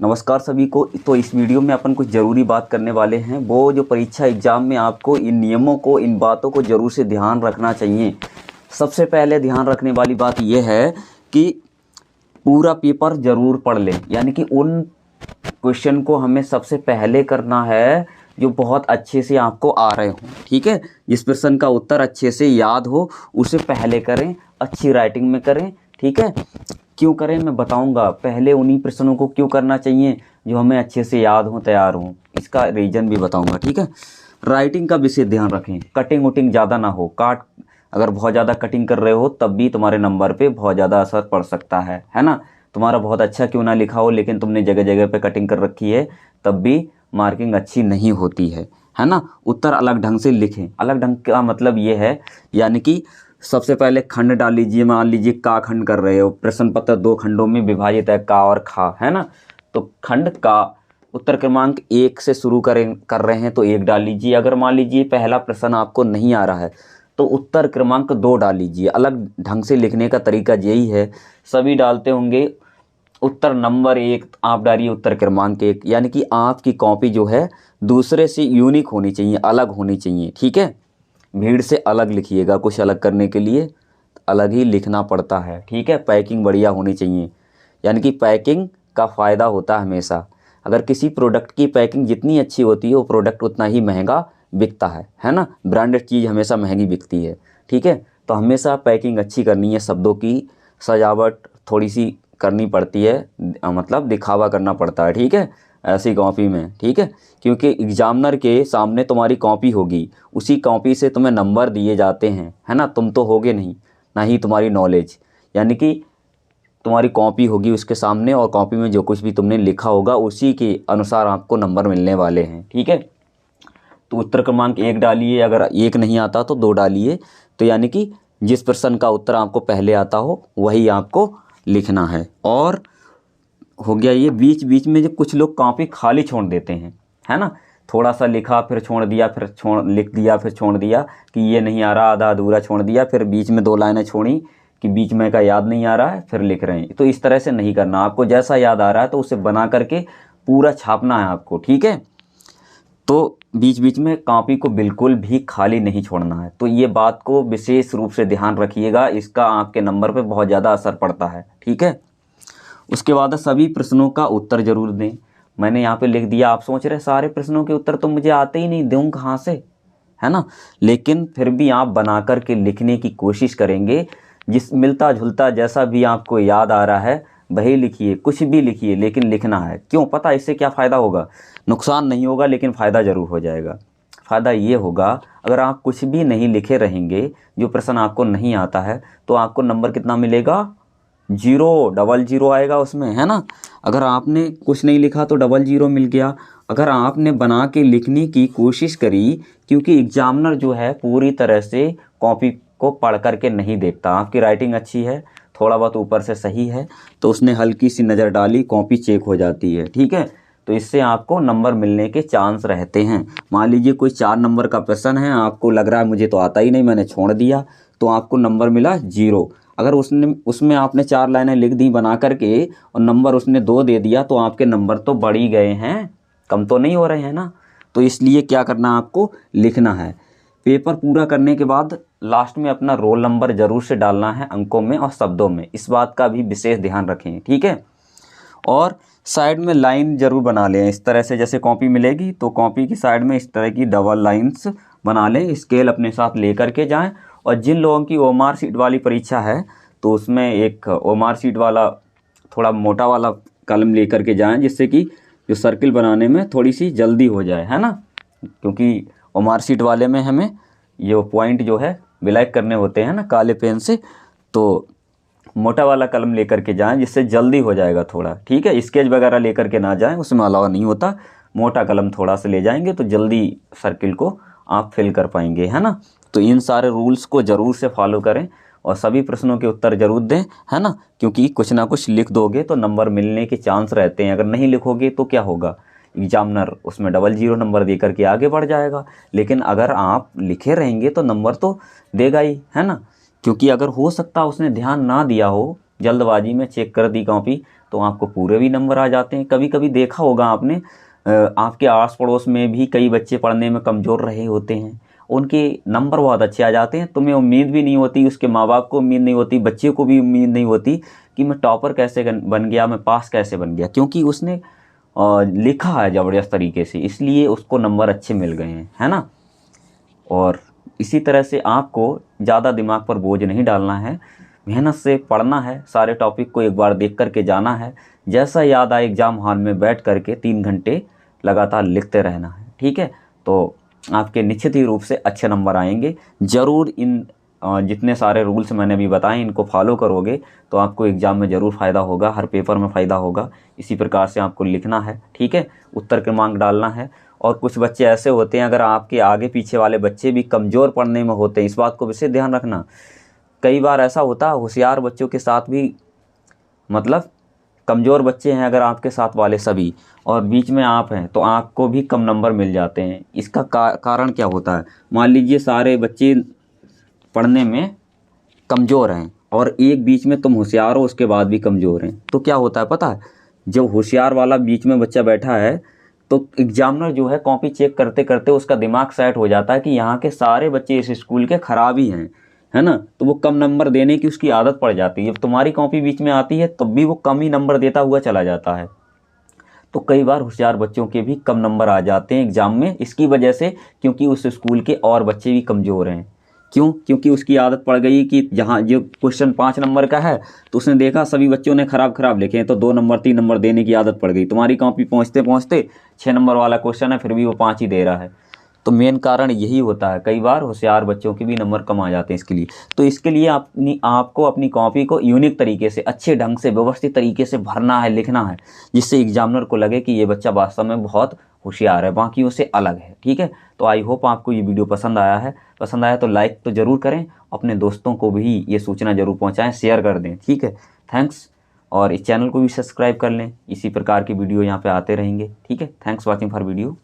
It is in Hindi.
नमस्कार सभी को। तो इस वीडियो में अपन कुछ ज़रूरी बात करने वाले हैं। वो जो परीक्षा एग्ज़ाम में आपको इन नियमों को, इन बातों को ज़रूर से ध्यान रखना चाहिए। सबसे पहले ध्यान रखने वाली बात यह है कि पूरा पेपर ज़रूर पढ़ लें, यानी कि उन क्वेश्चन को हमें सबसे पहले करना है जो बहुत अच्छे से आपको आ रहे हों। ठीक है, जिस प्रश्न का उत्तर अच्छे से याद हो उसे पहले करें, अच्छी राइटिंग में करें। ठीक है, क्यों करें मैं बताऊंगा। पहले उन्हीं प्रश्नों को क्यों करना चाहिए जो हमें अच्छे से याद हो, तैयार हो, इसका रीज़न भी बताऊंगा। ठीक है, राइटिंग का विशेष ध्यान रखें, कटिंग वटिंग ज़्यादा ना हो। अगर बहुत ज़्यादा कटिंग कर रहे हो तब भी तुम्हारे नंबर पे बहुत ज़्यादा असर पड़ सकता है ना। तुम्हारा बहुत अच्छा क्यों ना लिखा हो, लेकिन तुमने जगह जगह पे कटिंग कर रखी है तब भी मार्किंग अच्छी नहीं होती है ना। उत्तर अलग ढंग से लिखें। अलग ढंग का मतलब ये है, यानी कि सबसे पहले खंड डाल लीजिए। मान लीजिए का खंड कर रहे हो, प्रश्न पत्र 2 खंडों में विभाजित है, का और खा, है ना। तो खंड का उत्तर क्रमांक 1 से शुरू कर रहे हैं तो 1 डाल लीजिए। अगर मान लीजिए पहला प्रश्न आपको नहीं आ रहा है तो उत्तर क्रमांक 2 डाल लीजिए। अलग ढंग से लिखने का तरीका यही है। सभी डालते होंगे उत्तर नंबर 1, आप डालिए उत्तर क्रमांक 1। यानी कि आपकी कॉपी जो है दूसरे से यूनिक होनी चाहिए, अलग होनी चाहिए। ठीक है, भीड़ से अलग लिखिएगा। कुछ अलग करने के लिए अलग ही लिखना पड़ता है। ठीक है, पैकिंग बढ़िया होनी चाहिए। यानी कि पैकिंग का फ़ायदा होता है हमेशा। अगर किसी प्रोडक्ट की पैकिंग जितनी अच्छी होती है वो प्रोडक्ट उतना ही महंगा बिकता है ना। ब्रांडेड चीज़ हमेशा महंगी बिकती है। ठीक है, तो हमेशा पैकिंग अच्छी करनी है। शब्दों की सजावट थोड़ी सी करनी पड़ती है, मतलब दिखावा करना पड़ता है। ठीक है, ऐसी कॉपी में। ठीक है, क्योंकि एग्जामिनर के सामने तुम्हारी कॉपी होगी, उसी कॉपी से तुम्हें नंबर दिए जाते हैं, है ना। तुम तो होगे नहीं, ना ही तुम्हारी नॉलेज। यानी कि तुम्हारी कॉपी होगी उसके सामने और कॉपी में जो कुछ भी तुमने लिखा होगा उसी के अनुसार आपको नंबर मिलने वाले हैं। ठीक है, तो उत्तर क्रमांक 1 डालिए। अगर 1 नहीं आता तो 2 डालिए। तो यानी कि जिस प्रश्न का उत्तर आपको पहले आता हो वही आपको लिखना है। और हो गया ये। बीच बीच में जो कुछ लोग कॉपी खाली छोड़ देते हैं, है ना। थोड़ा सा लिखा फिर छोड़ दिया, फिर लिख दिया फिर छोड़ दिया कि ये नहीं आ रहा, आधा अधूरा छोड़ दिया, फिर बीच में 2 लाइनें छोड़ी कि बीच में का याद नहीं आ रहा है, फिर लिख रहे हैं। तो इस तरह से नहीं करना। आपको जैसा याद आ रहा है तो उसे बना करके पूरा छापना है आपको। ठीक है, तो बीच बीच में कॉपी को बिल्कुल भी खाली नहीं छोड़ना है। तो ये बात को विशेष रूप से ध्यान रखिएगा, इसका आपके नंबर पे बहुत ज़्यादा असर पड़ता है। ठीक है, उसके बाद सभी प्रश्नों का उत्तर जरूर दें। मैंने यहाँ पे लिख दिया। आप सोच रहे सारे प्रश्नों के उत्तर तो मुझे आते ही नहीं, दूँ कहाँ से, है ना। लेकिन फिर भी आप बना कर के लिखने की कोशिश करेंगे। जिस मिलता जुलता जैसा भी आपको याद आ रहा है वही लिखिए, कुछ भी लिखिए, लेकिन लिखना है। क्यों पता, इससे क्या फ़ायदा होगा? नुकसान नहीं होगा लेकिन फ़ायदा ज़रूर हो जाएगा। फ़ायदा ये होगा, अगर आप कुछ भी नहीं लिखे रहेंगे, जो प्रश्न आपको नहीं आता है, तो आपको नंबर कितना मिलेगा? 0, डबल 0 आएगा उसमें, है ना। अगर आपने कुछ नहीं लिखा तो डबल 0 मिल गया। अगर आपने बना के लिखने की कोशिश करी, क्योंकि एग्जामिनर जो है पूरी तरह से कॉपी को पढ़ करके नहीं देखता। आपकी राइटिंग अच्छी है, थोड़ा बहुत ऊपर से सही है, तो उसने हल्की सी नज़र डाली, कॉपी चेक हो जाती है। ठीक है, तो इससे आपको नंबर मिलने के चांस रहते हैं। मान लीजिए कोई 4 नंबर का प्रश्न है, आपको लग रहा है मुझे तो आता ही नहीं, मैंने छोड़ दिया, तो आपको नंबर मिला 0। अगर उसमें आपने 4 लाइनें लिख दी बना करके और नंबर उसने 2 दे दिया, तो आपके नंबर तो बढ़ ही गए हैं, कम तो नहीं हो रहे हैं ना। तो इसलिए क्या करना, आपको लिखना है। पेपर पूरा करने के बाद लास्ट में अपना रोल नंबर ज़रूर से डालना है, अंकों में और शब्दों में। इस बात का भी विशेष ध्यान रखें। ठीक है, और साइड में लाइन ज़रूर बना लें। इस तरह से जैसे कॉपी मिलेगी तो कॉपी की साइड में इस तरह की डबल लाइंस बना लें। स्केल अपने साथ ले करके जाएं। और जिन लोगों की ओएमआर शीट वाली परीक्षा है तो उसमें एक ओएमआर शीट वाला थोड़ा मोटा वाला कलम ले करके जाएं, जिससे कि जो सर्किल बनाने में थोड़ी सी जल्दी हो जाए, है ना। क्योंकि ओएमआर शीट वाले में हमें ये पॉइंट जो है ब्लैक करने होते हैं ना काले पेन से, तो मोटा वाला कलम लेकर के जाएं जिससे जल्दी हो जाएगा थोड़ा। ठीक है, स्केच वगैरह लेकर के ना जाएं, उसमें अलावा नहीं होता। मोटा कलम थोड़ा सा ले जाएंगे तो जल्दी सर्किल को आप फिल कर पाएंगे, है ना। तो इन सारे रूल्स को ज़रूर से फॉलो करें और सभी प्रश्नों के उत्तर ज़रूर दें, है ना। क्योंकि कुछ ना कुछ लिख दोगे तो नंबर मिलने के चांस रहते हैं। अगर नहीं लिखोगे तो क्या होगा, एग्जामिनर उसमें डबल 0 नंबर दे करके आगे बढ़ जाएगा। लेकिन अगर आप लिखे रहेंगे तो नंबर तो देगा ही, है ना। क्योंकि अगर हो सकता उसने ध्यान ना दिया हो, जल्दबाजी में चेक कर दी कॉपी तो आपको पूरे भी नंबर आ जाते हैं। कभी कभी देखा होगा आपने, आपके आस पड़ोस में भी कई बच्चे पढ़ने में कमज़ोर रहे होते हैं, उनके नंबर बहुत अच्छे आ जाते हैं। तुम्हें उम्मीद भी नहीं होती, उसके माँ बाप को उम्मीद नहीं होती, बच्चे को भी उम्मीद नहीं होती कि मैं टॉपर कैसे बन गया, मैं पास कैसे बन गया, क्योंकि उसने लिखा है ज़बरदस्त तरीके से, इसलिए उसको नंबर अच्छे मिल गए हैं, है ना। और इसी तरह से आपको ज़्यादा दिमाग पर बोझ नहीं डालना है, मेहनत से पढ़ना है, सारे टॉपिक को एक बार देख करके जाना है, जैसा याद आए एग्ज़ाम हॉल में बैठ करके 3 घंटे लगातार लिखते रहना है, ठीक है। तो आपके निश्चित ही रूप से अच्छे नंबर आएंगे। ज़रूर इन जितने सारे रूल्स मैंने अभी बताए इनको फॉलो करोगे तो आपको एग्ज़ाम में ज़रूर फ़ायदा होगा, हर पेपर में फ़ायदा होगा। इसी प्रकार से आपको लिखना है, ठीक है, उत्तर क्रमांक डालना है। और कुछ बच्चे ऐसे होते हैं, अगर आपके आगे पीछे वाले बच्चे भी कमज़ोर पढ़ने में होते हैं, इस बात को विशेष ध्यान रखना। कई बार ऐसा होता है होशियार बच्चों के साथ भी, मतलब कमज़ोर बच्चे हैं अगर आपके साथ वाले सभी और बीच में आप हैं तो आपको भी कम नंबर मिल जाते हैं। इसका कारण क्या होता है, मान लीजिए सारे बच्चे पढ़ने में कमज़ोर हैं और एक बीच में तुम होशियार हो उसके बाद भी कमज़ोर हैं, तो क्या होता है पता है, जब होशियार वाला बीच में बच्चा बैठा है तो एग्जामिनर जो है कॉपी चेक करते करते उसका दिमाग सेट हो जाता है कि यहाँ के सारे बच्चे इस स्कूल के ख़राब ही हैं, है ना, तो वो कम नंबर देने की उसकी आदत पड़ जाती है। जब तुम्हारी कॉपी बीच में आती है तब भी वो कम ही नंबर देता हुआ चला जाता है। तो कई बार होशियार बच्चों के भी कम नंबर आ जाते हैं एग्ज़ाम में, इसकी वजह से क्योंकि उस स्कूल के और बच्चे भी कमज़ोर हैं। क्यों? क्योंकि उसकी आदत पड़ गई कि जहाँ जो क्वेश्चन 5 नंबर का है तो उसने देखा सभी बच्चों ने खराब लिखे हैं तो 2 नंबर 3 नंबर देने की आदत पड़ गई। तुम्हारी कॉपी पहुँचते पहुँचते 6 नंबर वाला क्वेश्चन है फिर भी वो 5 ही दे रहा है। तो मेन कारण यही होता है, कई बार होशियार बच्चों के भी नंबर कम आ जाते हैं इसके लिए। तो इसके लिए आपको अपनी कॉपी को यूनिक तरीके से, अच्छे ढंग से, व्यवस्थित तरीके से भरना है, लिखना है, जिससे एग्जामिनर को लगे कि ये बच्चा वास्तव में बहुत होशियार है, बाकियों से अलग है, ठीक है। तो आई होप आपको ये वीडियो पसंद आया तो लाइक तो ज़रूर करें, अपने दोस्तों को भी ये सूचना ज़रूर पहुँचाएँ, शेयर कर दें, ठीक है। थैंक्स। और इस चैनल को भी सब्सक्राइब कर लें, इसी प्रकार की वीडियो यहाँ पे आते रहेंगे, ठीक है। Thanks watching for video.